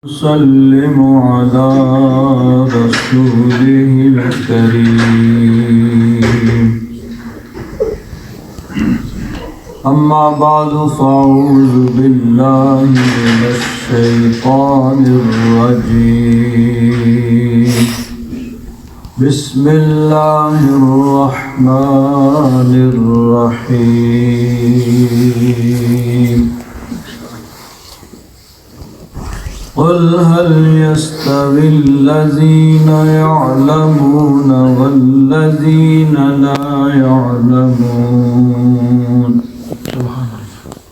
وسلم على رسوله الكريم أما بعد فأعوذ بالله من الشيطان الرجيم بسم الله الرحمن الرحيم قل هل يستوي الذين يعلمون والذين لا يعلمون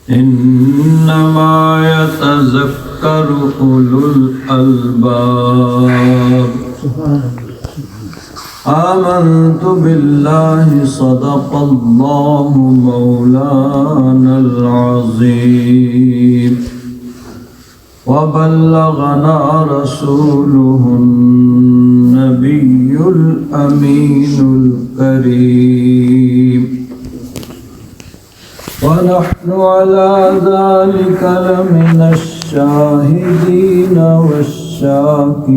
إنما يتذكر أولو الألباب آمنت بالله صدق الله مولانا العظيم وبلغنا رسوله النبي الأمين الكريم ونحن على ذلك لمن الشاهدين والشاكرين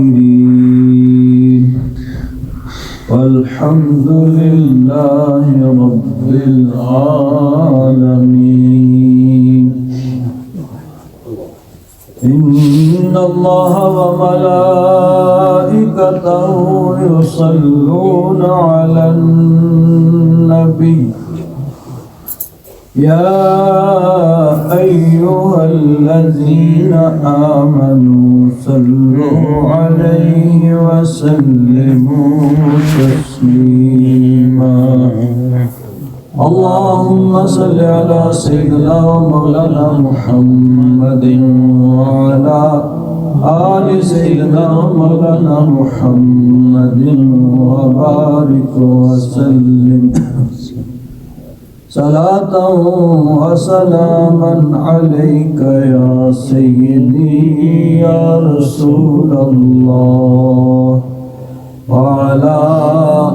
والحمد لله رب العالمين إن الله وملائكته يصلون على النبي يا أيها الذين آمنوا صلوا عليه وسلموا تسليما اللهم صل على سيدنا ومولانا محمد وعلى آل سيدنا ومولانا محمد وبارك وسلم صلاة وسلاما عليك يا سيدي يا رسول الله وعلى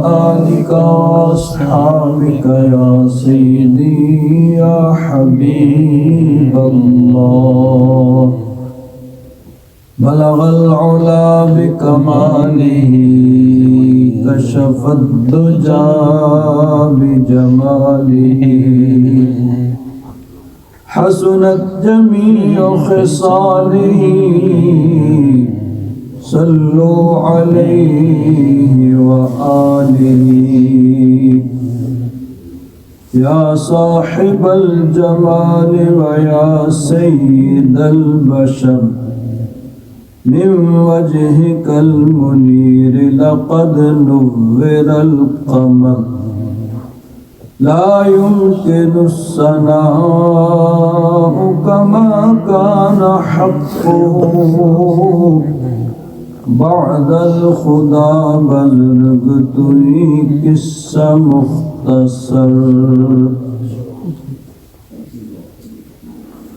آلك وأصحابك يا سيدي يا حبيب الله بلغ العلا بكماله كشف الدجى بجماله حسنت جميع خصاله صلوا عليه وآله يا صاحب الجمال ويا سيد البشر من وجهك المنير لقد نور القمر لا يمكن الثناء كما كان حقه بعد الخدا بزرگ توئی قصہ مختصر.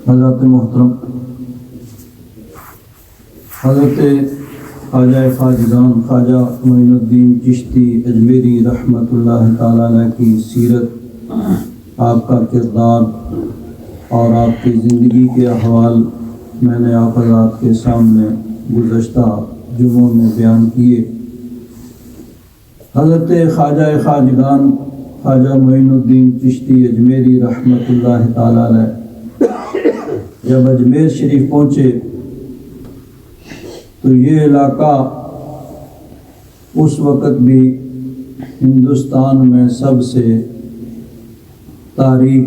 حضرت محترم حضرت خواجہ خواجگان خواجہ معین الدین چشتی اجمیری رحمۃ اللہ تعالی علیہ کی سیرت، آپ کا کردار اور آپ کی زندگی کے احوال میں نے آپ حضرات کے سامنے گزشتہ جمعوں میں بیان کیے. حضرت خواجہ خواجگان خواجہ معین الدین چشتی اجمیری رحمۃ اللہ تعالی علیہ جب اجمیر شریف پہنچے تو یہ علاقہ اس وقت بھی ہندوستان میں سب سے تاریک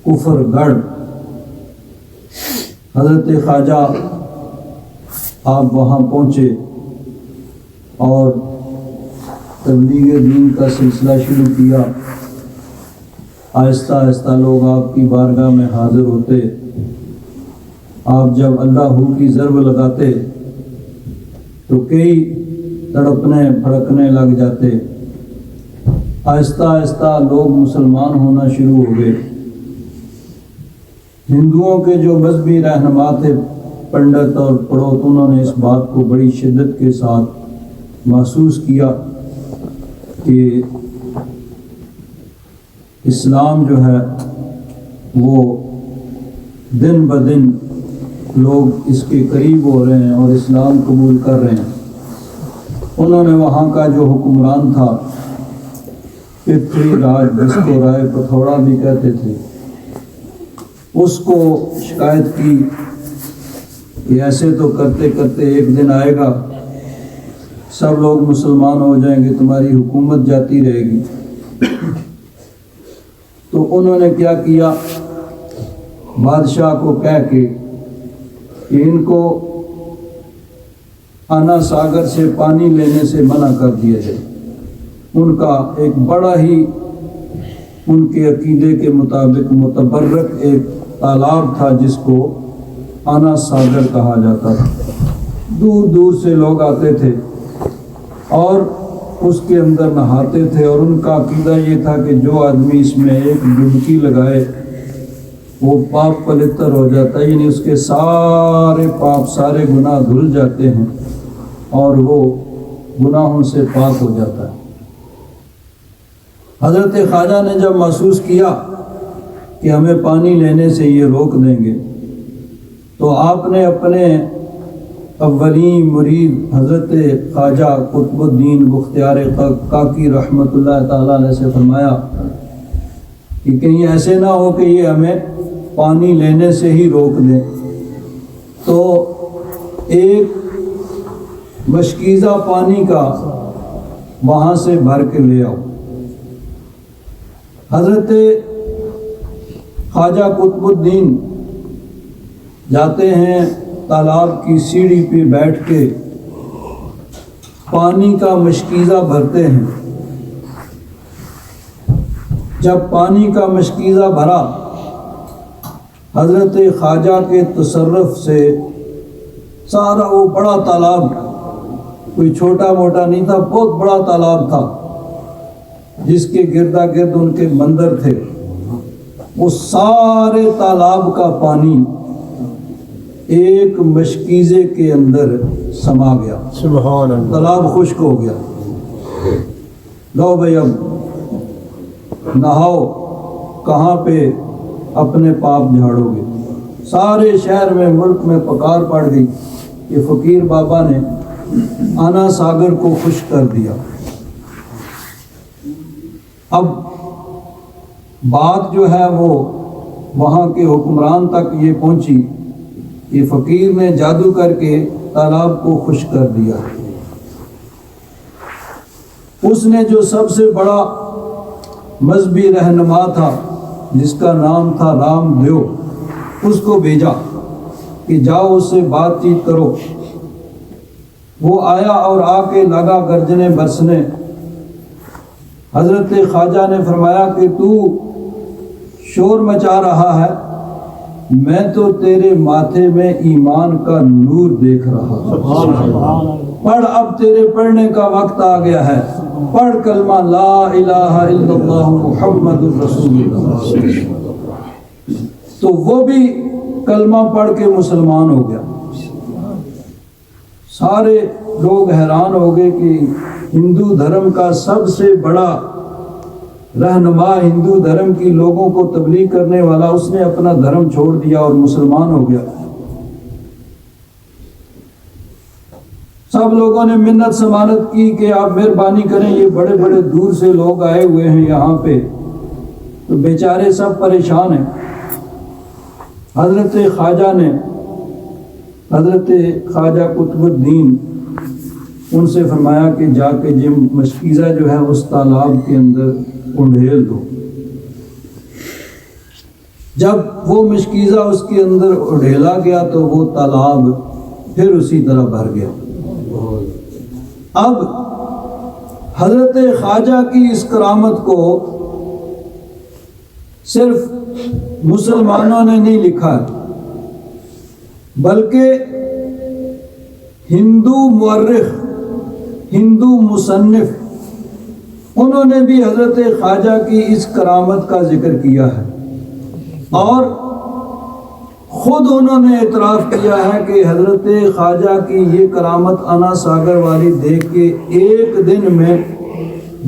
کفر گڑھ. حضرت خواجہ آپ وہاں پہنچے اور تبلیغ دین کا سلسلہ شروع کیا. آہستہ آہستہ لوگ آپ کی بارگاہ میں حاضر ہوتے. آپ جب اللہ کی ضرب لگاتے تو کئی تڑپنے پھڑکنے لگ جاتے. آہستہ آہستہ لوگ مسلمان ہونا شروع ہو گئے. ہندوؤں کے جو مذہبی رہنما تھے، پنڈت اور پڑوت، انہوں نے اس بات کو بڑی شدت کے ساتھ محسوس کیا کہ اسلام جو ہے وہ دن بدن لوگ اس کے قریب ہو رہے ہیں اور اسلام قبول کر رہے ہیں، انہوں نے وہاں کا جو حکمران تھا پتری راج، جس کو رائے پتھوڑا بھی کہتے تھے، اس کو شکایت کی کہ ایسے تو کرتے کرتے ایک دن آئے گا سب لوگ مسلمان ہو جائیں گے، تمہاری حکومت جاتی رہے گی۔ تو انہوں نے کیا کیا، بادشاہ کو کہہ کے کہ ان کو آنا ساگر سے پانی لینے سے منع کر دیا جائے۔ ان کا ایک بڑا ہی ان کے عقیدے کے مطابق متبرک ایک تالاب تھا جس کو آنا ساگر کہا جاتا تھا۔ دور دور سے لوگ آتے تھے اور اس کے اندر نہاتے تھے، اور ان کا عقیدہ یہ تھا کہ جو آدمی اس میں ایک ڈبکی لگائے وہ پاپ پلتر ہو جاتا ہے، یعنی اس کے سارے پاپ، سارے گناہ دھل جاتے ہیں اور وہ گناہوں سے پاک ہو جاتا ہے۔ حضرت خواجہ نے جب محسوس کیا کہ ہمیں پانی لینے سے یہ روک دیں گے، تو آپ نے اپنے اولین مرید حضرت خواجہ قطب الدین بختیار کاکی رحمۃ اللہ تعالیٰ علیہ سے فرمایا کہ کہیں ایسے نہ ہو کہ یہ ہمیں پانی لینے سے ہی روک دیں، تو ایک مشکیزہ پانی کا وہاں سے بھر کے لے آؤ۔ حضرت خواجہ قطب الدین جاتے ہیں، تالاب کی سیڑھی پہ بیٹھ کے پانی کا مشکیزہ بھرتے ہیں۔ جب پانی کا مشکیزہ بھرا، حضرت خواجہ کے تصرف سے سارا وہ بڑا تالاب، کوئی چھوٹا موٹا نہیں تھا، بہت بڑا تالاب تھا جس کے گردا گرد ان کے مندر تھے، وہ سارے تالاب کا پانی ایک مشکیزے کے اندر سما گیا۔ سبحان اللہ، تالاب خشک ہو گیا۔ لو بھائی اب نہاؤ، کہاں پہ اپنے پاپ جھاڑو گے؟ سارے شہر میں، ملک میں پکار پڑ گئی کہ فقیر بابا نے آنا ساگر کو خشک کر دیا۔ اب بات جو ہے وہ وہاں کے حکمران تک یہ پہنچی کہ فقیر نے جادو کر کے تالاب کو خشک کر دیا۔ اس نے جو سب سے بڑا مذہبی رہنما تھا جس کا نام تھا رام دیو، اس کو بھیجا کہ جاؤ اس سے بات چیت کرو۔ وہ آیا اور آ کے لگا گرجنے برسنے۔ حضرت خواجہ نے فرمایا کہ تو شور مچا رہا ہے، میں تو تیرے ماتھے میں ایمان کا نور دیکھ رہا ہوں۔ پڑھ، اب تیرے پڑھنے کا وقت آ گیا ہے، پڑھ کلمہ لا الہ الا اللہ محمد رسول اللہ۔ تو وہ بھی کلمہ پڑھ کے مسلمان ہو گیا۔ سارے لوگ حیران ہو گئے کہ ہندو دھرم کا سب سے بڑا رہنما، ہندو دھرم کی لوگوں کو تبلیغ کرنے والا، اس نے اپنا دھرم چھوڑ دیا اور مسلمان ہو گیا۔ سب لوگوں نے منت سمانت کی کہ آپ مہربانی کریں، یہ بڑے بڑے دور سے لوگ آئے ہوئے ہیں یہاں پہ، تو بیچارے سب پریشان ہیں۔ حضرت خواجہ نے، حضرت خواجہ قطب الدین ان سے فرمایا کہ جا کے جم مشکیزہ جو ہے اس تالاب کے اندر انڈھیل دو۔ جب وہ مشکیزہ اس کے اندر اڈھیلا گیا تو وہ تالاب پھر اسی طرح بھر گیا۔ اب حضرت خواجہ کی اس کرامت کو صرف مسلمانوں نے نہیں لکھا، بلکہ ہندو مورخ، ہندو مصنف، انہوں نے بھی حضرت خواجہ کی اس کرامت کا ذکر کیا ہے، اور خود انہوں نے اعتراف کیا ہے کہ حضرت خواجہ کی یہ کرامت آنا ساگر والی دیکھ کے ایک دن میں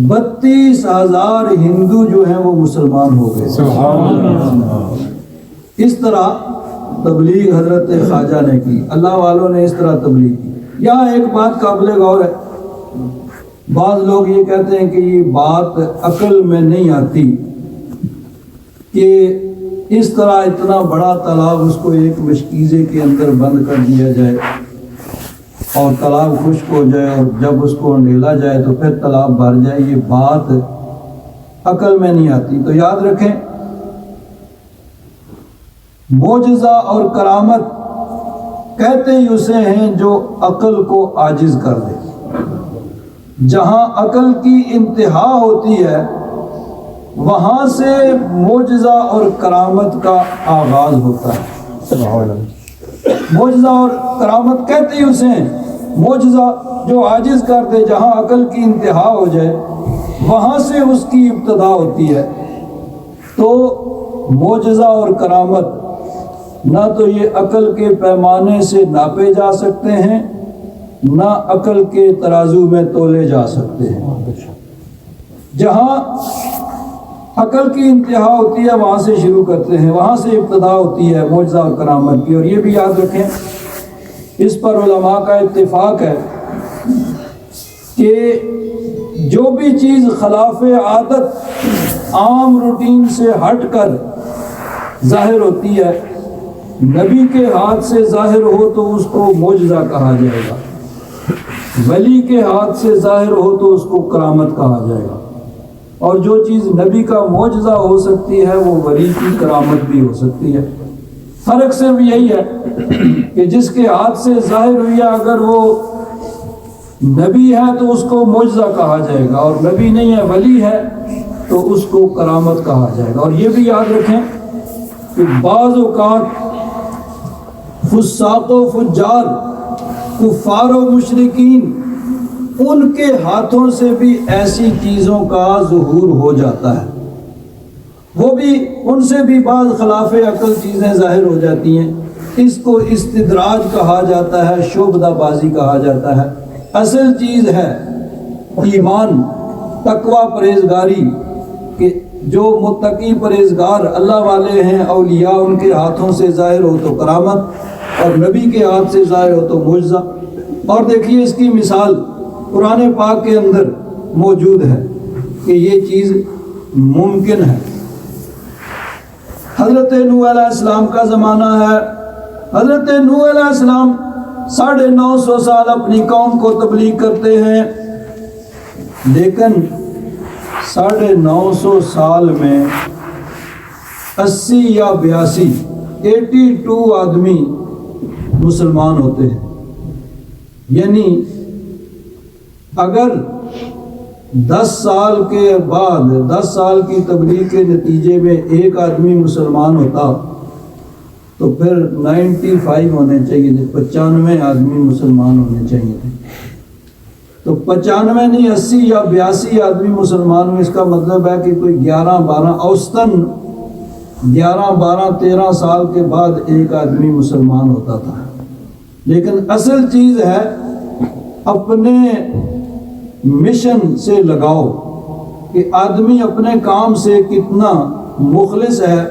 32,000 ہندو جو ہیں وہ مسلمان ہو گئے۔ اس طرح تبلیغ حضرت خواجہ نے کی، اللہ والوں نے اس طرح تبلیغ کی۔ یہاں ایک بات قابل غور ہے، بعض لوگ یہ کہتے ہیں کہ یہ بات عقل میں نہیں آتی کہ اس طرح اتنا بڑا تالاب اس کو ایک مشکیزے کے اندر بند کر دیا جائے اور تالاب خشک ہو جائے اور جب اس کو ڈھیلا جائے تو پھر تالاب بھر جائے، یہ بات عقل میں نہیں آتی۔ تو یاد رکھیں، معجزہ اور کرامت کہتے ہی اسے ہیں جو عقل کو عاجز کر دے۔ جہاں عقل کی انتہا ہوتی ہے وہاں سے معجزہ اور کرامت کا آغاز ہوتا ہے۔ معجزہ اور کرامت کہتے ہی اسے ہیں، معجزہ جو عاجز کر دے، جہاں عقل کی انتہا ہو جائے وہاں سے اس کی ابتدا ہوتی ہے۔ تو معجزہ اور کرامت نہ تو یہ عقل کے پیمانے سے ناپے جا سکتے ہیں، نہ عقل کے ترازو میں تولے جا سکتے ہیں۔ جہاں عقل کی انتہا ہوتی ہے وہاں سے شروع کرتے ہیں، وہاں سے ابتدا ہوتی ہے معجزہ اور کرامت کی۔ اور یہ بھی یاد رکھیں، اس پر علماء کا اتفاق ہے کہ جو بھی چیز خلاف عادت عام روٹین سے ہٹ کر ظاہر ہوتی ہے، نبی کے ہاتھ سے ظاہر ہو تو اس کو معجزہ کہا جائے گا، ولی کے ہاتھ سے ظاہر ہو تو اس کو کرامت کہا جائے گا۔ اور جو چیز نبی کا معجزہ ہو سکتی ہے وہ ولی کی کرامت بھی ہو سکتی ہے۔ فرق صرف یہی ہے کہ جس کے ہاتھ سے ظاہر ہوئی ہے اگر وہ نبی ہے تو اس کو معجزہ کہا جائے گا، اور نبی نہیں ہے ولی ہے تو اس کو کرامت کہا جائے گا۔ اور یہ بھی یاد رکھیں کہ بعض اوقات فساق و فجار، کفار و مشرکین، ان کے ہاتھوں سے بھی ایسی چیزوں کا ظہور ہو جاتا ہے، وہ بھی ان سے بھی بعض خلاف عقل چیزیں ظاہر ہو جاتی ہیں۔ اس کو استدراج کہا جاتا ہے، شعبدہ بازی کہا جاتا ہے۔ اصل چیز ہے ایمان، تقوی، پرہیزگاری، کہ جو متقی پرہیزگار اللہ والے ہیں اولیاء، ان کے ہاتھوں سے ظاہر ہو تو کرامت اور نبی کے ہاتھ سے ظاہر ہو تو معجزہ۔ اور دیکھیے اس کی مثال قرآن پاک کے اندر موجود ہے کہ یہ چیز ممکن ہے۔ حضرت نوح علیہ السلام کا زمانہ ہے، حضرت نوح علیہ السلام 950 سال اپنی قوم کو تبلیغ کرتے ہیں، لیکن 950 سال میں 80 یا 82 آدمی مسلمان ہوتے ہیں۔ یعنی اگر 10 سال کے بعد 10 سال کی تبلیغ کے نتیجے میں ایک آدمی مسلمان ہوتا تو پھر 95 ہونے چاہیے تھے، 95 آدمی مسلمان ہونے چاہیے تھے۔ تو 95 نہیں 80 یا 82 آدمی مسلمان ہوئے۔ اس کا مطلب ہے کہ کوئی 11-12 اوسطاً 11-12-13 سال کے بعد ایک آدمی مسلمان ہوتا تھا۔ لیکن اصل چیز ہے اپنے مشن سے لگاؤ، کہ آدمی اپنے کام سے کتنا مخلص ہے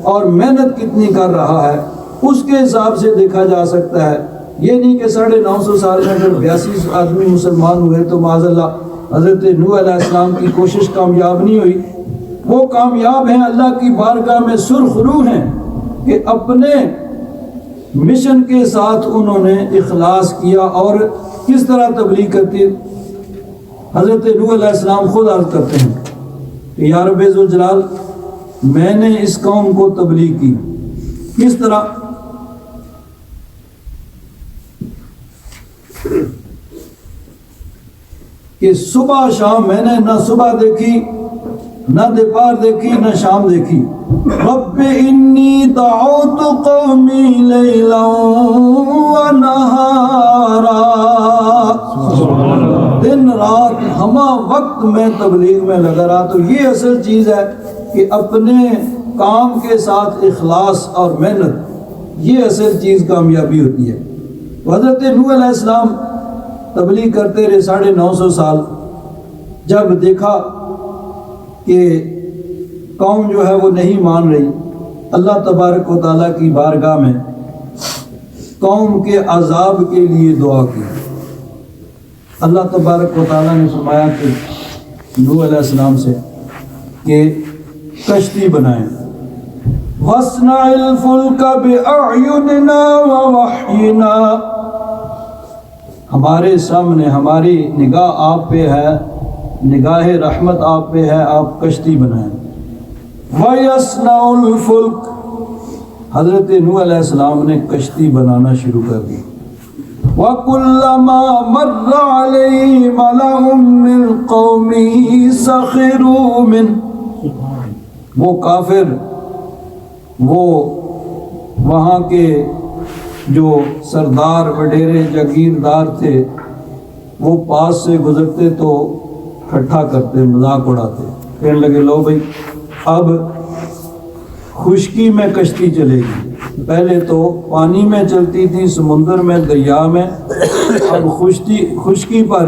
اور محنت کتنی کر رہا ہے، اس کے حساب سے دیکھا جا سکتا ہے۔ یہ نہیں کہ 950 سال میں اگر 82 آدمی مسلمان ہوئے تو معاذ اللہ حضرت نوح علیہ السلام کی کوشش کامیاب نہیں ہوئی۔ وہ کامیاب ہیں، اللہ کی بارگاہ میں سرخ روح ہیں کہ اپنے مشن کے ساتھ انہوں نے اخلاص کیا۔ اور کس طرح تبلیغ کرتی؟ حضرت نوح علیہ السلام خود عرض کرتے ہیں کہ یا رب ذوالجلال، میں نے اس قوم کو تبلیغ کی۔ کس طرح؟ کہ صبح شام میں نے نہ صبح دیکھی، نہ دوپہر دیکھی، نہ شام دیکھی۔ رب انی دعوت قومی لیلا و نہارا، دن رات ہمہ وقت میں تبلیغ میں لگا رہا۔ تو یہ اصل چیز ہے کہ اپنے کام کے ساتھ اخلاص اور محنت، یہ اصل چیز کامیابی ہوتی ہے۔ حضرت نوح علیہ السلام تبلیغ کرتے رہے 950 سال۔ جب دیکھا کہ قوم جو ہے وہ نہیں مان رہی، اللہ تبارک و تعالیٰ کی بارگاہ میں قوم کے عذاب کے لیے دعا کی۔ اللہ تبارک و تعالیٰ نے فرمایا کہ نوح علیہ السلام سے کہ کشتی بنائیں، وَاصْنَعِ الْفُلْكَ بِأَعْيُنِنَا وَوَحْيِنَا، ہمارے سامنے ہماری نگاہ آپ پہ ہے، نگاہ رحمت آپ پہ ہے، آپ کشتی بنائیں۔ وَيَصْنَعُ الْفُلْكَ، حضرت نوح علیہ السلام نے کشتی بنانا شروع کر دی۔ وَكُلَّمَا مَرَّ عَلَيْهِ مَلَأٌ مِّن قَوْمِهِ سَخِرُوا مِنْهُ، وہ کافر، وہ وہاں کے جو سردار وڈیرے جاگیردار تھے، وہ پاس سے گزرتے تو ٹھٹھا کرتے، مذاق اڑاتے، کہنے لگے لو بھائی اب خشکی میں کشتی چلے گی، پہلے تو پانی میں چلتی تھی، سمندر میں، دریا میں، اب خشکی پر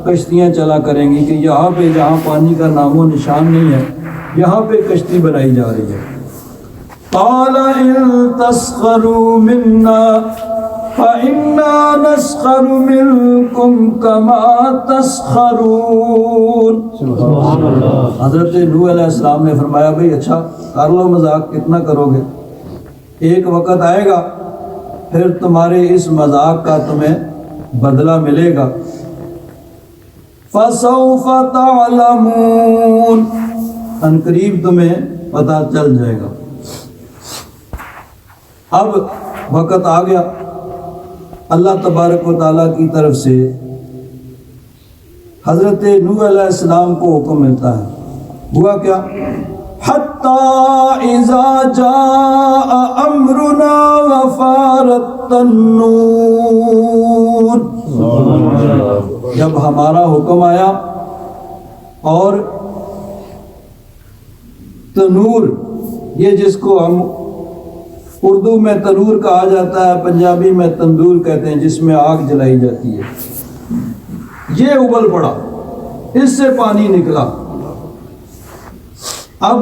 کشتیاں چلا کریں گی کہ یہاں پہ جہاں پانی کا نام و نشان نہیں ہے یہاں پہ کشتی بنائی جا رہی ہے۔ قال ان تسخروا منا فإنا نسخر منكم كما تسخرون۔ حضرت نوح علیہ السلام نے فرمایا بھئی اچھا کر لو مذاق، کتنا کرو گے، ایک وقت آئے گا پھر تمہارے اس مذاق کا تمہیں بدلہ ملے گا۔ فسوف تعلمون، ان قریب تمہیں پتہ چل جائے گا۔ اب وقت آ گیا، اللہ تبارک و تعالیٰ کی طرف سے حضرت نوح علیہ السلام کو حکم ملتا ہے، ہوا کیا؟ حتی اذا جاء امرنا وفارت النور، جب ہمارا حکم آیا اور تنور، یہ جس کو ہم اردو میں تنور کہا جاتا ہے، پنجابی میں تندور کہتے ہیں، جس میں آگ جلائی جاتی ہے، یہ ابل پڑا، اس سے پانی نکلا۔ اب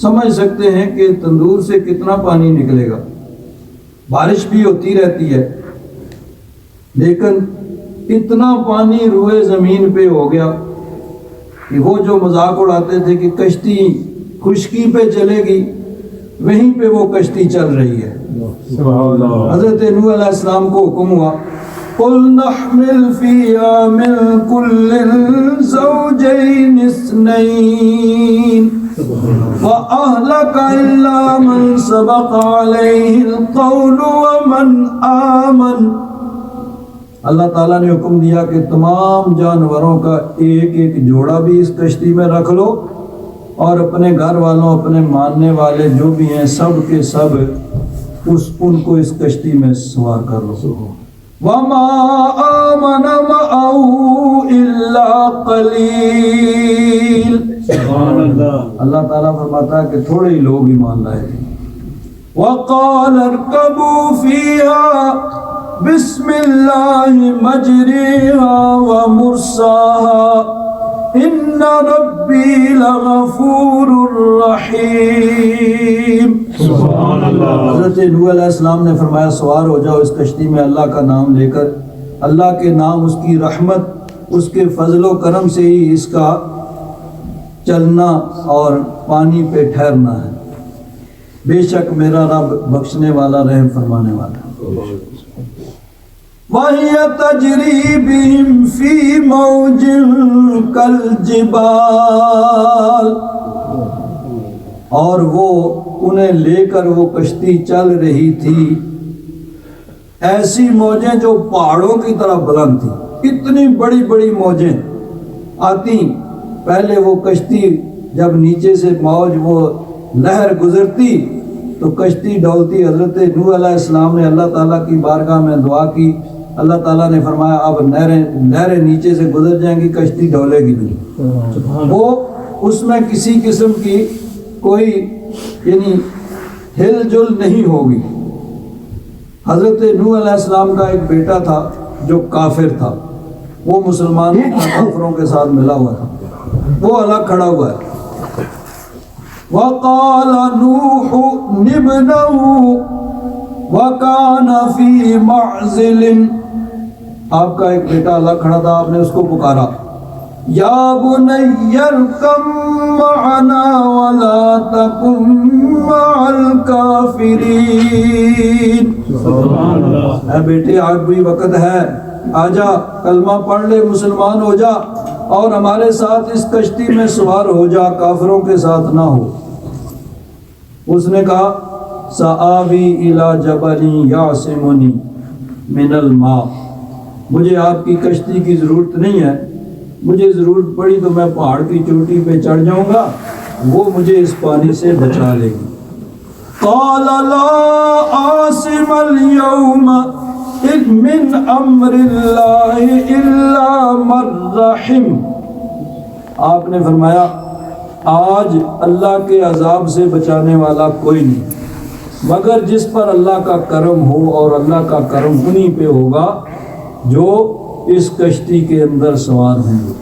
سمجھ سکتے ہیں کہ تندور سے کتنا پانی نکلے گا، بارش بھی ہوتی رہتی ہے، لیکن اتنا پانی روئے زمین پہ ہو گیا کہ وہ جو مذاق اڑاتے تھے کہ کشتی خشکی پہ چلے گی، وہیں پہ وہ کشتی چل رہی ہے۔ حضرت نوح علیہ السلام کو حکم ہوا قُلْ نَحْمِلْ فِيهَا مِنْ كُلٍّ زَوْجَيْنِ اثْنَيْنِ وَأَهْلَكَ إِلَّا مَنْ سَبَقَ عَلَيْهِ الْقَوْلُ وَمَنْ آمَنَ، اللہ تعالیٰ نے حکم دیا کہ تمام جانوروں کا ایک ایک جوڑا بھی اس کشتی میں رکھ لو، اور اپنے گھر والوں، اپنے ماننے والے جو بھی ہیں سب کے سب ان کو اس کشتی میں سوار کر لو۔ وَمَا آمَنَ مَعَهُ إِلَّا قَلِيلٌ، اللہ تعالیٰ فرماتا ہے کہ تھوڑے ہی لوگ ایمان لائے تھے۔ وَقَالَ ارْكَبُوا فِيهَا بِسْمِ اللَّهِ مَجْرِيهَا وَمُرْسَاهَا ان ربی لغفور رحیم۔ سبحان اللہ۔ حضرت نوح علیہ السلام نے فرمایا سوار ہو جاؤ اس کشتی میں اللہ کا نام لے کر، اللہ کے نام، اس کی رحمت، اس کے فضل و کرم سے ہی اس کا چلنا اور پانی پہ ٹھہرنا ہے، بے شک میرا رب بخشنے والا، رحم فرمانے والا۔ وَهِيَ تَجْرِي بِهِمْ فِي مَوْجٍ كَالْجِبَالِ، اور وہ انہیں لے کر وہ کشتی چل رہی تھی ایسی موجیں جو پہاڑوں کی طرح بلند تھی، اتنی بڑی بڑی موجیں آتی، پہلے وہ کشتی جب نیچے سے موج وہ لہر گزرتی تو کشتی ڈولتی۔ حضرت نوح علیہ السلام نے اللہ تعالیٰ کی بارگاہ میں دعا کی، اللہ تعالیٰ نے فرمایا اب نہریں نیچے سے گزر جائیں گی، کشتی ڈولے گی نہیں، وہ اس میں کسی قسم کی کوئی یعنی ہل جل نہیں ہوگی۔ حضرت نوح علیہ السلام کا ایک بیٹا تھا جو کافر تھا، وہ مسلمانوں کافروں کے ساتھ ملا ہوا تھا، وہ الگ کھڑا ہوا ہے۔ وَقَالَ نُوحٌ ابْنَهُ وَكَانَ فِي مَعْزِلٍ، آپ کا ایک بیٹا الگ کھڑا تھا، آپ نے اس کو پکارا، یا بنی ارکب معنا ولا تکن مع الکافرین، اے بیٹے آج بھی وقت ہے، آجا کلمہ پڑھ لے، مسلمان ہو جا اور ہمارے ساتھ اس کشتی میں سوار ہو جا، کافروں کے ساتھ نہ ہو۔ اس نے کہا سآوی الی جبل یعصمنی من الماء، مجھے آپ کی کشتی کی ضرورت نہیں ہے، مجھے ضرورت پڑی تو میں پہاڑ کی چوٹی پہ چڑھ جاؤں گا، وہ مجھے اس پانی سے بچا لے گی۔ قال لا عاصم اليوم من امر اللہ الا من رحم، آپ نے فرمایا آج اللہ کے عذاب سے بچانے والا کوئی نہیں مگر جس پر اللہ کا کرم ہو، اور اللہ کا کرم انہی پہ ہوگا جو اس کشتی کے اندر سوار ہوں گے۔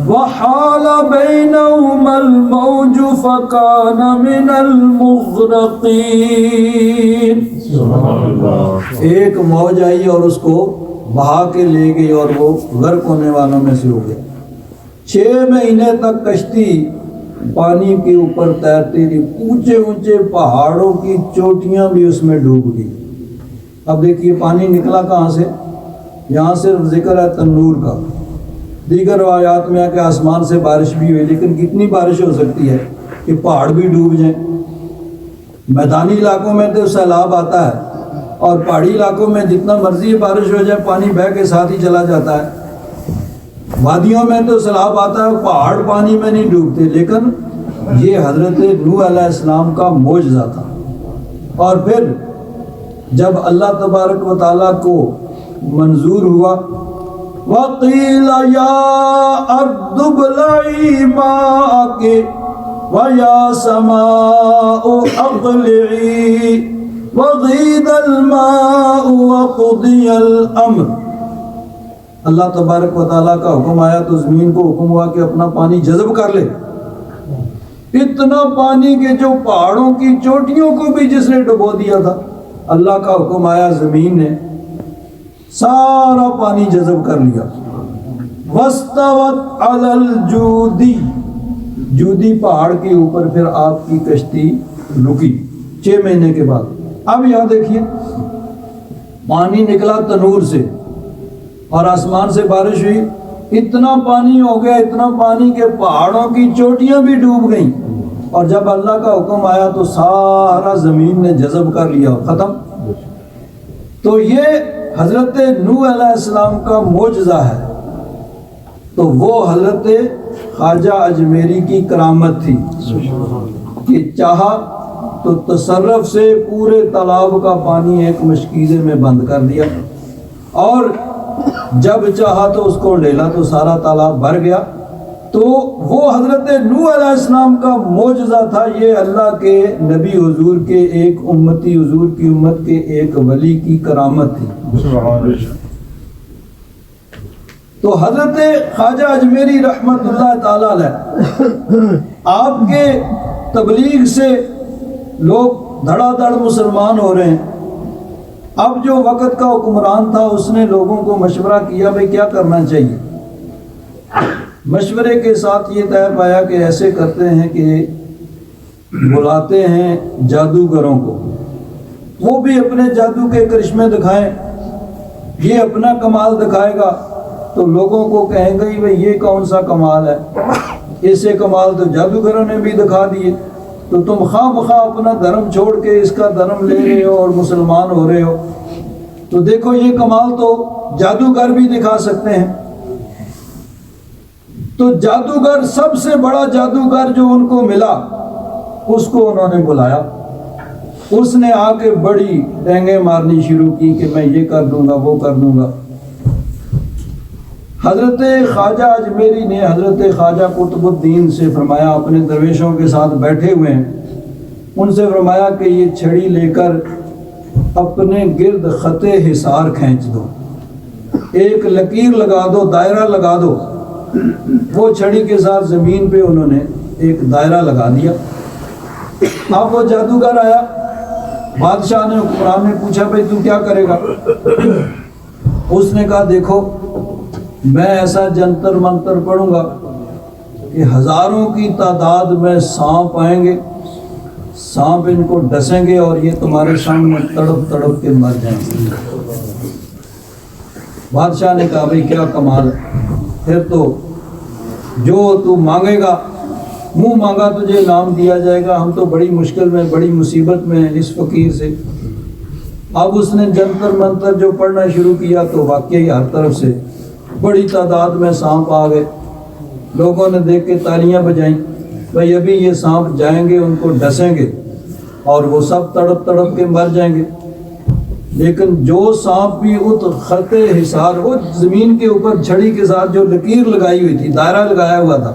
وَحَالَ بَيْنَهُمَا الْمَوْجُ فَكَانَ مِنَ الْمُغْرَقِينَ، ایک موج آئی اور اس کو بہا کے لے گئی اور وہ غرق ہونے والوں میں سے ہو گیا۔ 6 مہینے تک کشتی پانی کے اوپر تیرتی تھی، اونچے اونچے پہاڑوں کی چوٹیاں بھی اس میں ڈوب گئی۔ اب دیکھیے پانی نکلا کہاں سے، یہاں صرف ذکر ہے تنور کا، دیگر روایات میں ہے کہ آسمان سے بارش بھی ہوئی، لیکن کتنی بارش ہو سکتی ہے کہ پہاڑ بھی ڈوب جائیں؟ میدانی علاقوں میں تو سیلاب آتا ہے، اور پہاڑی علاقوں میں جتنا مرضی بارش ہو جائے پانی بہہ کے ساتھ ہی چلا جاتا ہے۔ وادیوں میں تو سیلاب آتا ہے، پہاڑ پانی میں نہیں ڈوبتے، لیکن یہ حضرت نوح علیہ السلام کا معجزہ تھا۔ اور پھر جب اللہ تبارک و تعالیٰ کو منظور ہوا، وَقِيلَ يَا أَرْضُ ابْلَعِي مَاءَكِ وَيَا سَمَاءُ أَقْلِعِي وَغِيضَ الْمَاءُ وَقُضِيَ الْأَمْرُ، اللہ تبارک و تعالیٰ کا حکم آیا تو زمین کو حکم ہوا کہ اپنا پانی جذب کر لے، اتنا پانی کہ جو پہاڑوں کی چوٹیوں کو بھی جس نے ڈبو دیا تھا، اللہ کا حکم آیا زمین نے سارا پانی جذب کر لیا۔ وَاسْتَوَتْ عَلَى الْجُودِ، جودی پہاڑ کے اوپر پھر آپ کی کشتی رکی 6 مہینے کے بعد۔ اب یہاں دیکھیے پانی نکلا تنور سے اور آسمان سے بارش ہوئی، اتنا پانی ہو گیا، اتنا پانی کہ پہاڑوں کی چوٹیاں بھی ڈوب گئیں، اور جب اللہ کا حکم آیا تو سارا زمین نے جذب کر لیا، ختم۔ تو یہ حضرت نوح علیہ السلام کا معجزہ ہے، تو وہ حضرت خواجہ اجمیری کی کرامت تھی کہ چاہا تو تصرف سے پورے تالاب کا پانی ایک مشکیزے میں بند کر دیا، اور جب چاہا تو اس کو ڈیلا تو سارا تالاب بھر گیا۔ تو وہ حضرت نوح علیہ السلام کا معجزہ تھا، یہ اللہ کے نبی حضور کے ایک امتی، حضور کی امت کے ایک ولی کی کرامت تھی۔ تو حضرت خواجہ اجمیری رحمت اللہ تعالی علیہ، آپ کے تبلیغ سے لوگ دھڑا دھڑ مسلمان ہو رہے ہیں۔ اب جو وقت کا حکمران تھا اس نے لوگوں کو مشورہ کیا بھئی کیا کرنا چاہیے۔ مشورے کے ساتھ یہ طے پایا کہ ایسے کرتے ہیں کہ بلاتے ہیں جادوگروں کو، وہ بھی اپنے جادو کے کرشمے دکھائیں، یہ اپنا کمال دکھائے گا تو لوگوں کو کہیں گے بھئی یہ کون سا کمال ہے، ایسے کمال تو جادوگروں نے بھی دکھا دیے، تو تم خواہ بخواہ اپنا دھرم چھوڑ کے اس کا دھرم لے رہے ہو اور مسلمان ہو رہے ہو، تو دیکھو یہ کمال تو جادوگر بھی دکھا سکتے ہیں۔ تو جادوگر، سب سے بڑا جادوگر جو ان کو ملا، اس کو انہوں نے بلایا، اس نے آ کے بڑی ڈینگیں مارنی شروع کی کہ میں یہ کر دوں گا وہ کر دوں گا۔ حضرت خواجہ اجمیری نے حضرت خواجہ قطب الدین سے فرمایا، اپنے درویشوں کے ساتھ بیٹھے ہوئے ہیں، ان سے فرمایا کہ یہ چھڑی لے کر اپنے گرد خط حصار کھینچ دو، ایک لکیر لگا دو، دائرہ لگا دو۔ وہ چھڑی کے ساتھ زمین پہ انہوں نے ایک دائرہ لگا دیا۔ اب وہ جادوگر آیا، بادشاہ نے حکمران نے پوچھا بھائی تو کیا کرے گا؟ اس نے کہا دیکھو میں ایسا جنتر منتر پڑھوں گا کہ ہزاروں کی تعداد میں سانپ آئیں گے، سانپ ان کو ڈسیں گے اور یہ تمہارے سامنے تڑپ تڑپ کے مر جائیں گے۔ بادشاہ نے کہا بھائی کیا کمال ہے، پھر تو جو تو مانگے گا منہ مانگا تجھے انعام دیا جائے گا، ہم تو بڑی مشکل میں بڑی مصیبت میں ہیں اس فقیر سے۔ اب اس نے جنتر منتر جو پڑھنا شروع کیا تو واقعی ہر طرف سے بڑی تعداد میں سانپ آ گئے۔ لوگوں نے دیکھ کے تالیاں بجائیں، بھائی ابھی یہ سانپ جائیں گے ان کو ڈسیں گے اور وہ سب تڑپ تڑپ کے مر جائیں گے۔ لیکن جو سانپ بھی اس خط حصار، وہ زمین کے اوپر چھڑی کے ساتھ جو لکیر لگائی ہوئی تھی، دائرہ لگایا ہوا تھا،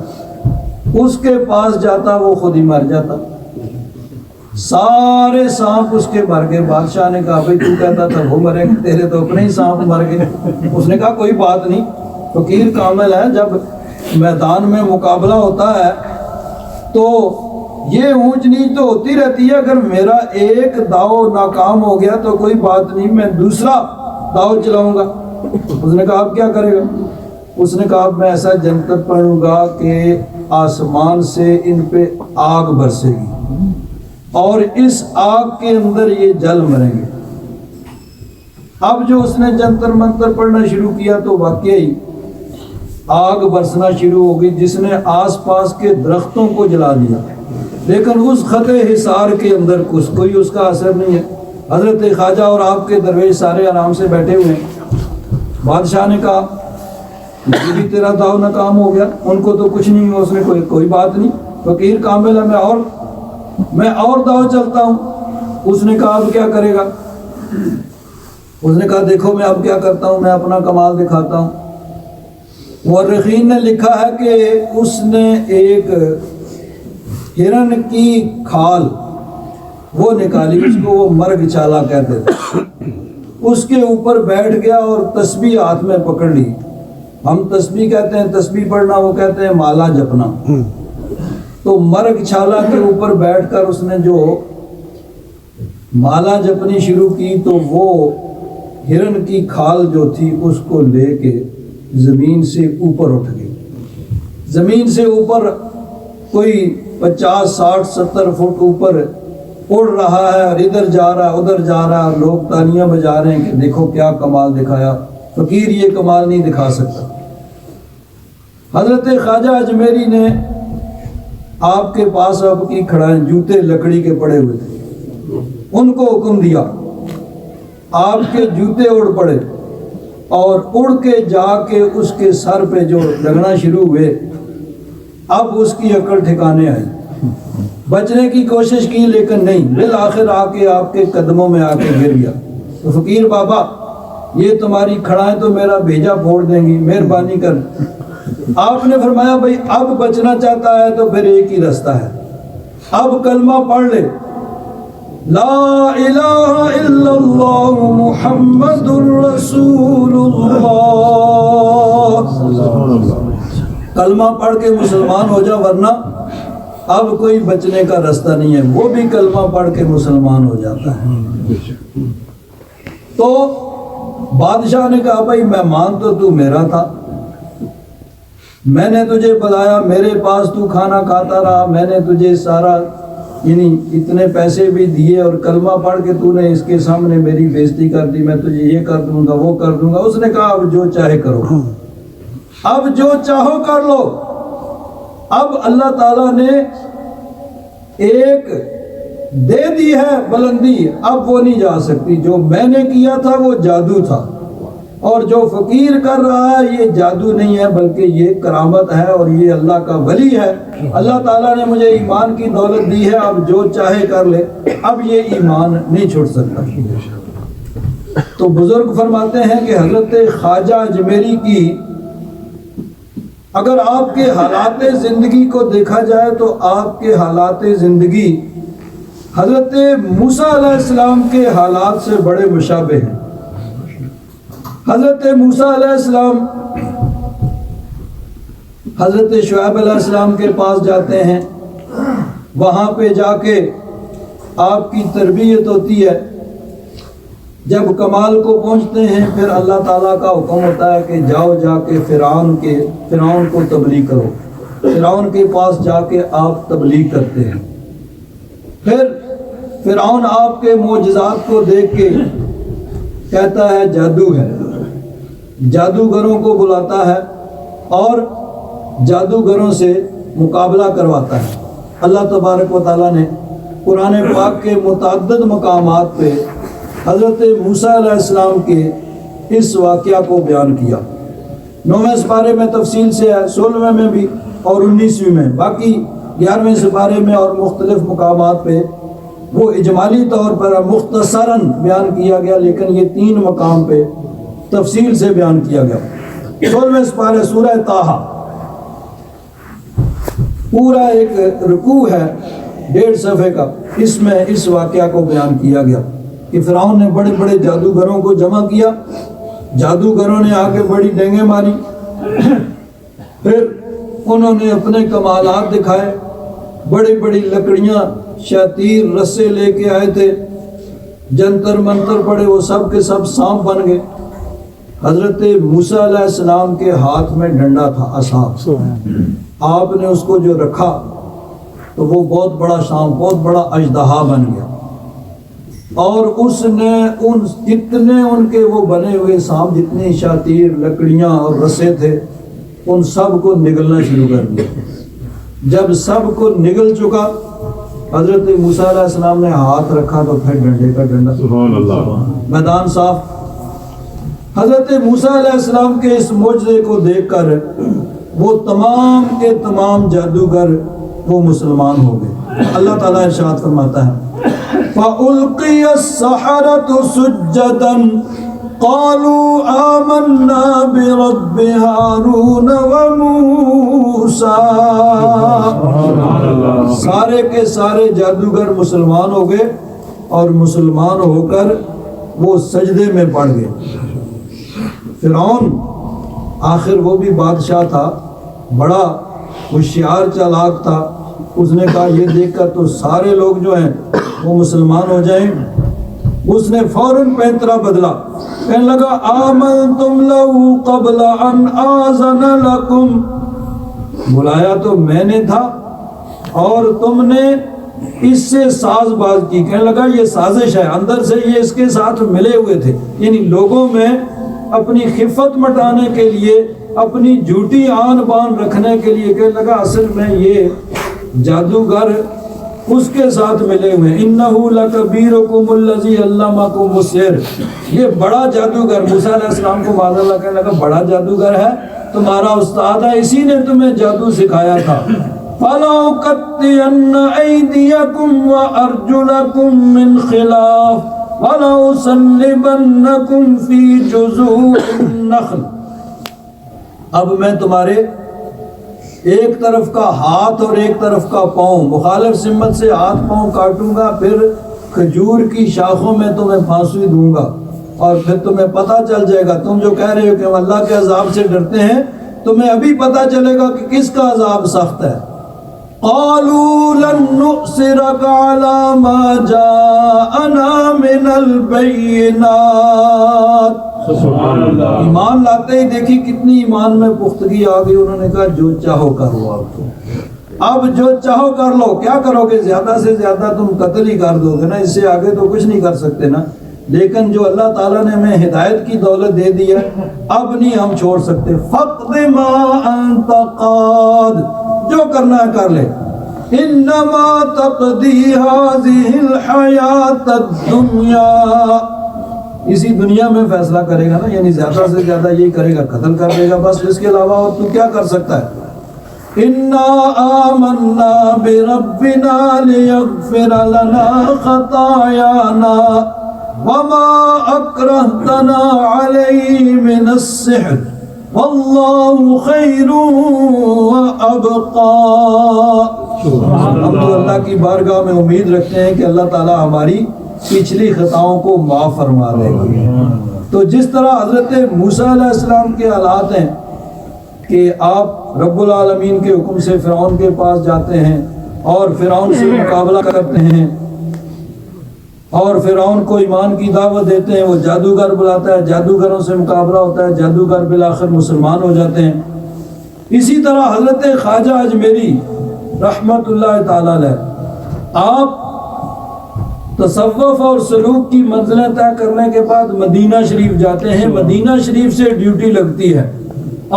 اس کے پاس جاتا وہ خود ہی مر جاتا۔ سارے سانپ اس کے مر گئے۔ بادشاہ نے کہا بھائی تو کہتا تھا وہ مرے گا، تیرے تو اپنے ہی سانپ مر گئے۔ اس نے کہا کوئی بات نہیں، فقیر کامل ہے، جب میدان میں مقابلہ ہوتا ہے تو یہ اونچ نیچ تو ہوتی رہتی ہے، اگر میرا ایک داؤ ناکام ہو گیا تو کوئی بات نہیں، میں دوسرا داؤ چلاؤں گا۔ اس نے کہا آپ کیا کرے گا؟ اس نے کہا میں ایسا جنتر پڑھوں گا کہ آسمان سے ان پہ آگ برسے گی اور اس آگ کے اندر یہ جل مریں گے۔ اب جو اس نے جنتر منتر پڑھنا شروع کیا تو واقعی آگ برسنا شروع ہو گئی، جس نے آس پاس کے درختوں کو جلا دیا، لیکن اس خط حصار کے اندر کوئی اس کا اثر نہیں ہے۔ حضرت خواجہ اور آپ کے درویش سارے آرام سے بیٹھے ہوئے ہیں۔ بادشاہ نے کہا یہ بھی تیرا داؤ ناکام ہو گیا، ان کو تو کچھ نہیں ہوا۔ اس نے کوئی بات نہیں، فقیر کامل ہے، میں اور داؤ چلتا ہوں۔ اس نے کہا اب کیا کرے گا؟ اس نے کہا دیکھو میں اب کیا کرتا ہوں، میں اپنا کمال دکھاتا ہوں۔ مورخین نے لکھا ہے کہ اس نے ایک ہرن کی کھال وہ نکالی، اس کو وہ مرگ چالا کہتے تھے، اس کے اوپر بیٹھ گیا اور تسبیح ہاتھ میں پکڑ لی۔ ہم تسبیح کہتے ہیں، تسبیح پڑھنا، وہ کہتے ہیں مالا جپنا۔ تو مرگ چھالا کے اوپر بیٹھ کر اس نے جو مالا جپنی شروع کی تو وہ ہرن کی کھال جو تھی اس کو لے کے زمین سے اوپر اٹھ گئی۔ زمین سے اوپر کوئی 50 60 70 فٹ اوپر اڑ رہا ہے اور ادھر جا رہا ہے ادھر جا رہا ہے، لوگ تالیاں بجا رہے ہیں کہ دیکھو کیا کمال دکھایا، فقیر یہ کمال نہیں دکھا سکتا۔ حضرت خواجہ اجمیری نے آپ کے پاس اب کی کھڑائیں، جوتے لکڑی کے پڑے ہوئے تھے، ان کو حکم دیا، آپ کے جوتے اڑ پڑے اور اڑ کے جا کے اس کے سر پہ جو لگنا شروع ہوئے۔ اب اس کی عقل ٹھکانے آئی، بچنے کی کوشش کی لیکن نہیں، بالآخر آ کے آپ کے قدموں میں آ کے گر گیا۔ تو فقیر بابا یہ تمہاری کھڑائیں تو میرا بھیجا پھوڑ دیں گی، مہربانی کر۔ آپ نے فرمایا بھائی اب بچنا چاہتا ہے تو پھر ایک ہی رستہ ہے، اب کلمہ پڑھ لے، لا الہ الا اللہ محمد الرسول اللہ، کلمہ پڑھ کے مسلمان ہو جا، ورنہ اب کوئی بچنے کا رستہ نہیں ہے۔ وہ بھی کلمہ پڑھ کے مسلمان ہو جاتا ہے۔ تو بادشاہ نے کہا بھائی مہمان تو میرا تھا، میں نے تجھے بلایا، میرے پاس تو کھانا کھاتا رہا، میں نے تجھے سارا یعنی اتنے پیسے بھی دیے اور کلمہ پڑھ کے تو نے اس کے سامنے میری بےزتی کر دی، میں تجھے یہ کر دوں گا وہ کر دوں گا۔ اس نے کہا اب جو چاہے کرو، اب جو چاہو کر لو۔ اب اللہ تعالیٰ نے ایک دے دی ہے بلندی، اب وہ نہیں جا سکتی۔ جو میں نے کیا تھا وہ جادو تھا، اور جو فقیر کر رہا ہے یہ جادو نہیں ہے بلکہ یہ کرامت ہے اور یہ اللہ کا ولی ہے۔ اللہ تعالیٰ نے مجھے ایمان کی دولت دی ہے، اب جو چاہے کر لے، اب یہ ایمان نہیں چھوڑ سکتا۔ تو بزرگ فرماتے ہیں کہ حضرت خواجہ اجمیری کی اگر آپ کے حالات زندگی کو دیکھا جائے تو آپ کے حالات زندگی حضرت موسیٰ علیہ السلام کے حالات سے بڑے مشابہ ہیں۔ حضرت موسیٰ علیہ السلام حضرت شعیب علیہ السلام کے پاس جاتے ہیں، وہاں پہ جا کے آپ کی تربیت ہوتی ہے، جب کمال کو پہنچتے ہیں پھر اللہ تعالیٰ کا حکم ہوتا ہے کہ جاؤ جا کے فرعون کو تبلیغ کرو، فرعون کے پاس جا کے آپ تبلیغ کرتے ہیں۔ پھر فرعون آپ کے معجزات کو دیکھ کے کہتا ہے جادو ہے، جادوگروں کو بلاتا ہے اور جادوگروں سے مقابلہ کرواتا ہے۔ اللہ تبارک و تعالیٰ نے قرآن پاک کے متعدد مقامات پہ حضرت موسیٰ علیہ السلام کے اس واقعہ کو بیان کیا۔ 9ویں سپارے میں تفصیل سے ہے، 16ویں میں بھی اور 19ویں میں، باقی 11ویں سپارے میں اور مختلف مقامات پہ وہ اجمالی طور پر مختصراً بیان کیا گیا، لیکن یہ 3 مقام پہ تفصیل سے بیان کیا گیا۔ 16ویں سپارے سورہ طٰہٰ، پورا ایک رکوع ہے 1.5 صفحے کا، اس میں اس واقعہ کو بیان کیا گیا کہ فرعون نے بڑے بڑے جادوگروں کو جمع کیا، جادوگروں نے آگے بڑی ڈینگیں ماری، پھر انہوں نے اپنے کمالات دکھائے، بڑی بڑی لکڑیاں، شاتیر، رسے لے کے آئے تھے، جنتر منتر پڑے، وہ سب کے سب سانپ بن گئے۔ حضرت موسیٰ علیہ السلام کے ہاتھ میں ڈنڈا تھا، عصا، آپ نے اس کو جو رکھا تو وہ بہت بڑا سانپ، بہت بڑا اژدہا بن گیا، اور اس نے جتنے ان کے وہ بنے ہوئے سانپ، جتنی شاتیر، لکڑیاں اور رسے تھے، ان سب کو نگلنا شروع کر دیا۔ جب سب کو نگل چکا، حضرت موسیٰ علیہ السلام نے ہاتھ رکھا تو پھر ڈنڈے کا ڈنڈا، سبحان اللہ، میدان صاف۔ حضرت موسیٰ علیہ السلام کے اس معجزے کو دیکھ کر وہ تمام کے تمام جادوگر وہ مسلمان ہو گئے۔ اللہ تعالیٰ ارشاد فرماتا ہے فَأُلْقِيَ السَّحَرَةُ سُجَّدًا قَالُوا آمَنَّا بِرَبِّ هَارُونَ وَمُوسَىٰ، سارے کے سارے جادوگر مسلمان ہو گئے اور مسلمان ہو کر وہ سجدے میں پڑ گئے۔ فرعون آخر وہ بھی بادشاہ تھا، بڑا ہوشیار چالاک تھا، اس نے کہا یہ دیکھ کر تو سارے لوگ جو ہیں وہ مسلمان ہو جائیں۔ اس نے فوراً پینترا بدلا، کہنے لگا آمنتم لہو قبل ان آذن لکم، بلایا تو میں نے تھا اور تم نے اس سے ساز باز کی۔ کہنے لگا یہ سازش ہے، اندر سے یہ اس کے ساتھ ملے ہوئے تھے، یعنی لوگوں میں اپنی خفت مٹانے کے لیے، اپنی جھوٹی آن بان رکھنے کے لیے۔ کہنے لگا اصل میں یہ جادوگر اس کے ساتھ ملے ہوئے، انہو لکبیرکم الذی علمکم السحر، یہ بڑا جادوگر، موسیٰ علیہ السلام کو معاذ اللہ کہنے لگا بڑا جادوگر ہے، تمہارا استاد ہے، اسی نے تمہیں جادو سکھایا تھا۔ فَلَأُقَطِّعَنَّ أَيْدِيَكُمْ وَأَرْجُلَكُمْ مِنْ خِلَافٍ وَلَأُصَلِّبَنَّكُمْ فِي جُذُوعِ النَّخْلِ، اب میں تمہارے ایک طرف کا ہاتھ اور ایک طرف کا پاؤں، مخالف سمت سے ہاتھ پاؤں کاٹوں گا، پھر کھجور کی شاخوں میں تمہیں پھانسی دوں گا، اور پھر تمہیں پتہ چل جائے گا، تم جو کہہ رہے ہو کہ ہم اللہ کے عذاب سے ڈرتے ہیں، تمہیں ابھی پتہ چلے گا کہ کس کا عذاب سخت ہے۔ قالوا لن نؤثرك على ما جاءنا من البينات، سبحان اللہ، ایمان لاتے ہی دیکھی کتنی ایمان میں پختگی آ گئی۔ انہوں نے کہا جو چاہو کر لو، اب جو چاہو کر لو، کیا کرو گے؟ زیادہ سے زیادہ تم قتل ہی کر دو گے نا، اس سے آگے تو کچھ نہیں کر سکتے نا، لیکن جو اللہ تعالیٰ نے ہمیں ہدایت کی دولت دے دی ہے، اب نہیں ہم چھوڑ سکتے۔ فَقْضِ مَا أَنْتَ قَادٍ، جو کرنا ہے کر لے، انما تقضی هذه الحیات الدنیا، اسی دنیا میں فیصلہ کرے گا نا، یعنی زیادہ سے زیادہ یہی کرے گا، قتل کر دے گا، بس اس کے علاوہ اور تو کیا کر سکتا ہے۔ انا آمنا بربنا لیغفر لنا خطایانا وما اکرہتنا علیہ من السحر واللہ خیر وابقا، ہم تو اللہ کی بارگاہ میں امید رکھتے ہیں کہ اللہ تعالی ہماری پچھلی خطاؤں کو معاف فرما دے گا۔ تو جس طرح حضرت موسیٰ علیہ السلام کے حالات ہیں کہ آپ رب العالمین کے حکم سے فرعون کے پاس جاتے ہیں اور فرعون سے مقابلہ کرتے ہیں، اور فرعون کو ایمان کی دعوت دیتے ہیں، وہ جادوگر بلاتا ہے، جادوگروں سے مقابلہ ہوتا ہے، جادوگر بالآخر مسلمان ہو جاتے ہیں۔ اسی طرح حضرت خواجہ اجمیری رحمت اللہ تعالی علیہ، آپ تصوف اور سلوک کی منزلیں طے کرنے کے بعد مدینہ شریف جاتے ہیں۔ مدینہ شریف سے ڈیوٹی لگتی ہے،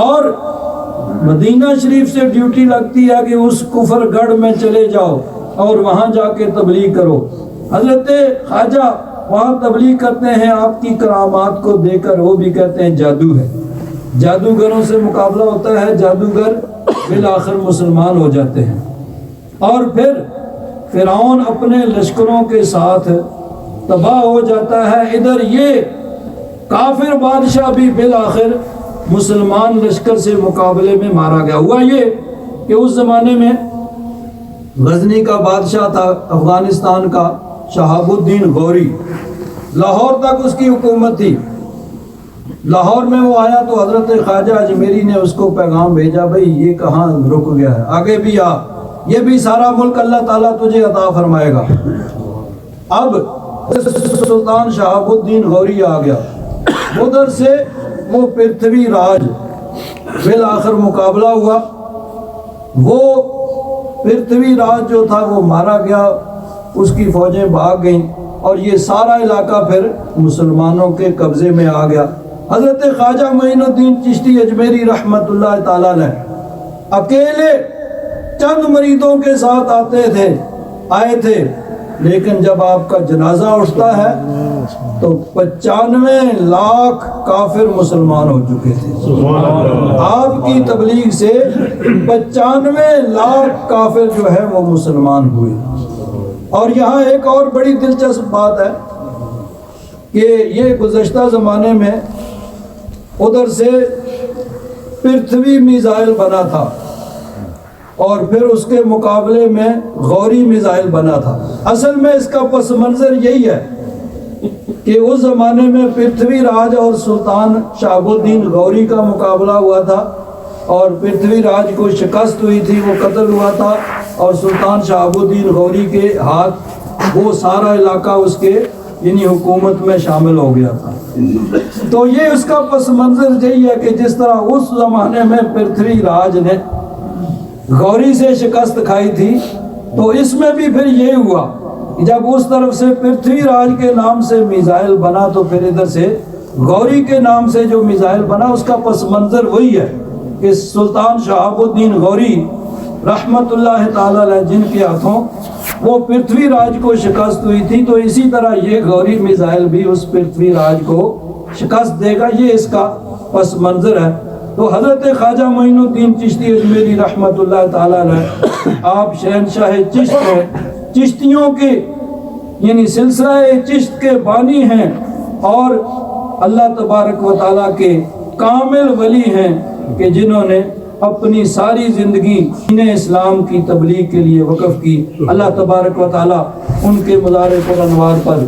اور مدینہ شریف سے ڈیوٹی لگتی ہے کہ اس کفر گڑھ میں چلے جاؤ اور وہاں جا کے تبلیغ کرو۔ حضرت خواجہ وہاں تبلیغ کرتے ہیں، آپ کی کرامات کو دے کر وہ بھی کہتے ہیں جادو ہے، جادوگروں سے مقابلہ ہوتا ہے، جادوگر بالآخر مسلمان ہو جاتے ہیں۔ اور پھر فرعون اپنے لشکروں کے ساتھ تباہ ہو جاتا ہے۔ ادھر یہ کافر بادشاہ بھی بالآخر مسلمان لشکر سے مقابلے میں مارا گیا۔ ہوا یہ کہ اس زمانے میں غزنی کا بادشاہ تھا افغانستان کا شہاب الدین غوری، لاہور تک اس کی حکومت تھی۔ لاہور میں وہ آیا تو حضرت خواجہ اجمیری نے اس کو پیغام بھیجا، بھئی یہ کہاں رک گیا ہے، آگے بھی آ، یہ بھی سارا ملک اللہ تعالیٰ تجھے عطا فرمائے گا۔ اب سلطان شہاب الدین غوری آ گیا، ادھر سے وہ پرتھوی راج بالآخر مقابلہ ہوا۔ وہ پرتھوی راج جو تھا وہ مارا گیا، اس کی فوجیں بھاگ گئیں، اور یہ سارا علاقہ پھر مسلمانوں کے قبضے میں آ گیا۔ حضرت خواجہ معین الدین چشتی اجمیری رحمت اللہ تعالیٰ علیہ اکیلے چند مریدوں کے ساتھ آئے تھے، لیکن جب آپ کا جنازہ اٹھتا ہے تو 95 لاکھ کافر مسلمان ہو چکے تھے۔ آپ کی تبلیغ سے 95 لاکھ کافر جو ہے وہ مسلمان ہوئے۔ اور یہاں ایک اور بڑی دلچسپ بات ہے کہ یہ گزشتہ زمانے میں ادھر سے پرتھوی میزائل بنا تھا، اور پھر اس کے مقابلے میں غوری میزائل بنا تھا۔ اصل میں اس کا پس منظر یہی ہے کہ اس زمانے میں پرتھوی راج اور سلطان شہاب الدین غوری کا مقابلہ ہوا تھا، اور پرتھوی راج کو شکست ہوئی تھی، وہ قتل ہوا تھا، اور سلطان شہاب الدین غوری کے ہاتھ وہ سارا علاقہ اس کے یعنی حکومت میں شامل ہو گیا تھا۔ تو یہ اس کا پس منظر یہی ہے کہ جس طرح اس زمانے میں پرتھوی راج نے غوری سے شکست کھائی تھی، تو اس میں بھی پھر یہ ہوا کہ جب اس طرف سے پرتھوی راج کے نام سے میزائل بنا تو پھر ادھر سے غوری کے نام سے جو میزائل بنا، اس کا پس منظر وہی ہے کہ سلطان شہاب الدین غوری رحمت اللہ تعالی علیہ جن کے ہاتھوں وہ پرتھوی راج کو شکست ہوئی تھی، تو اسی طرح یہ غوری میزائل بھی اس پرتھوی راج کو شکست دے گا۔ یہ اس کا پس منظر ہے۔ تو حضرت خواجہ معین الدین چشتی اجمیری رحمت اللہ تعالی علیہ، آپ شہنشاہ چشت ہیں، چشتیوں کے یعنی سلسلہ چشت کے بانی ہیں، اور اللہ تبارک و تعالیٰ کے کامل ولی ہیں کہ جنہوں نے اپنی ساری زندگی دین اسلام کی تبلیغ کے لیے وقف کی۔ اللہ تبارک و تعالیٰ ان کے مزار پر انوار پر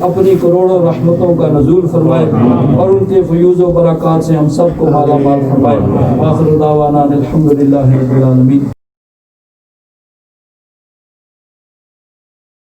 اپنی کروڑوں رحمتوں کا نزول فرمائے، اور ان کے فیوز و برکات سے ہم سب کو مالا مال فرمائے۔ آخر دعوانا الحمدللہ رب العالمین۔